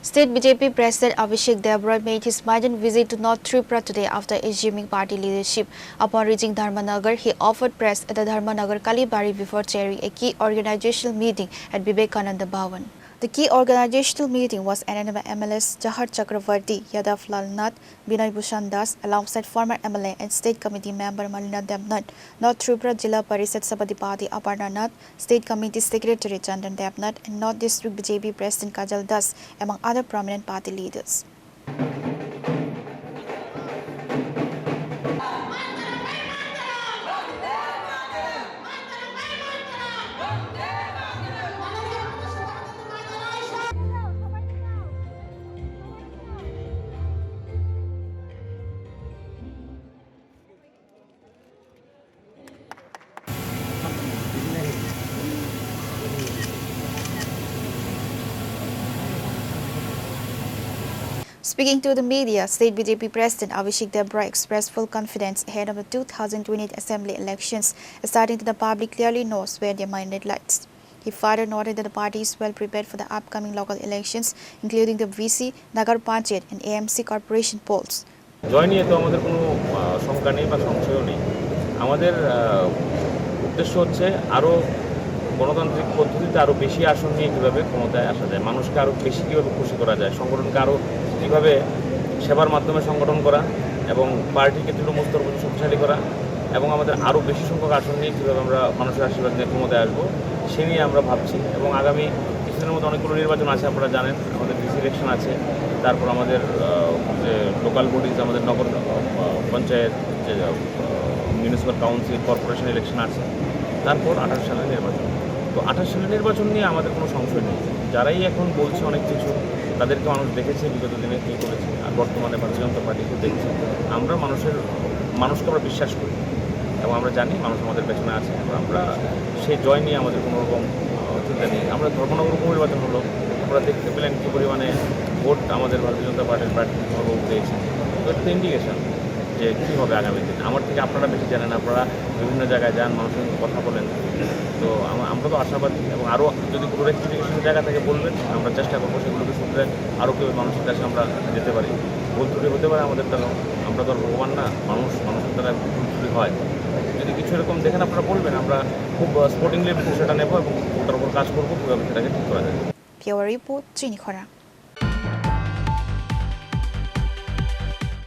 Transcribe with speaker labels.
Speaker 1: State BJP President Abhishek Devroy made his maiden visit to North Tripura today after assuming party leadership. Upon reaching Dharmanagar, he offered press at the Dharmanagar Kalibari before chairing a key organizational meeting at Vivekananda Bhavan. The key organizational meeting was attended by MLAs Jahar Chakravarti, Yadav Lal Nath, Binay Bhushan Das, alongside former MLA and State Committee member Malina Devnath, North Tripura Jilla Parishad Sabadipati Aparna Nath, State Committee Secretary Chandan Devnath, and North District BJP President Kajal Das, among other prominent party leaders. Speaking to the media, State BJP President Abhishek Devroy expressed full confidence ahead of the 2028 Assembly elections, asserting that the public clearly knows where their mandate lies. He further noted that the party is well prepared for the upcoming local elections, including the VC, Nagar Panchayat and AMC corporation polls.
Speaker 2: জয় নিয়ে তো আমাদের কোনো শঙ্কা নেই বা সংশয়ও নেই। আমাদের উদ্দেশ্য হচ্ছে আরও গণতান্ত্রিক পদ্ধতিতে আরও বেশি আসন নিয়ে কীভাবে ক্ষমতায় আসা যায়, মানুষকে আরও বেশি কীভাবে খুশি করা যায়, সংগঠনকে আরও কীভাবে সেবার মাধ্যমে সংগঠন করা এবং পার্টিকে দৃঢ়মস্ত শক্তিশালী করা এবং আমাদের আরও বেশি সংখ্যক আসন নিয়ে কীভাবে আমরা মানুষের আশীর্বাদ নিয়ে ক্ষমতায় আসবো সে নিয়ে আমরা ভাবছি। এবং আগামী কিছুদিনের মধ্যে অনেকগুলো নির্বাচন আছে, আপনারা জানেন আমাদের ডিসি ইলেকশন আছে, তারপর আমাদের যে লোকাল বডিজ, আমাদের নগর পঞ্চায়েত, যে মিউনিসিপ্যাল কাউন্সিল, কর্পোরেশন ইলেকশন আছে, তারপর 28 সালের নির্বাচন। তো 28 সালের নির্বাচন নিয়ে আমাদের কোনো সংশয় নেই। যারাই এখন বলছে অনেক কিছু, তাদেরকে মানুষ দেখেছে বিগত দিনে কী করেছে, আর বর্তমানে ভারতীয় জনতা পার্টিকে দেখছে। আমরা মানুষকে আমরা বিশ্বাস করি এবং আমরা জানি মানুষ আমাদের পেছনে আছে। আমরা সেই জয় নিয়ে আমাদের কোনো রকম চিন্তা নেই। আমরা ধর্মনগর উপনির্বাচন হলো, আমরা দেখতে পেলেন কী পরিমাণে ভোট আমাদের ভারতীয় জনতা পার্টির প্রার্থী ধর্মবাবু পেয়েছে। তো এটা তো ইন্ডিকেশন যে কী হবে আগামী দিন। আমার থেকে আপনারা বেশি জানেন, আপনারা বিভিন্ন জায়গায় যান, মানুষের সঙ্গে কথা বলেন। তো আমরা তো আশাবাদী এবং আরও যদি কোনো রেক্টিফিকেশনের জায়গা থেকে বলবেন, আমরা চেষ্টা করবো সেগুলোকে শুনতে আরও কেউ মানুষের কাছে আমরা যেতে পারি। ভুল ত্রুটি হতে পারে আমাদের দ্বারা, আমরা তো আর ভগবান না, মানুষের দ্বারা ভুল ত্রুটি হয়। যদি কিছু এরকম দেখেন আপনারা বলবেন, আমরা খুব স্পোর্টিংলি সেটা নেব এবং ওটার উপর কাজ করবো কীভাবে সেটাকে ঠিক করা যায়।
Speaker 1: Pure Report, Chini Khora.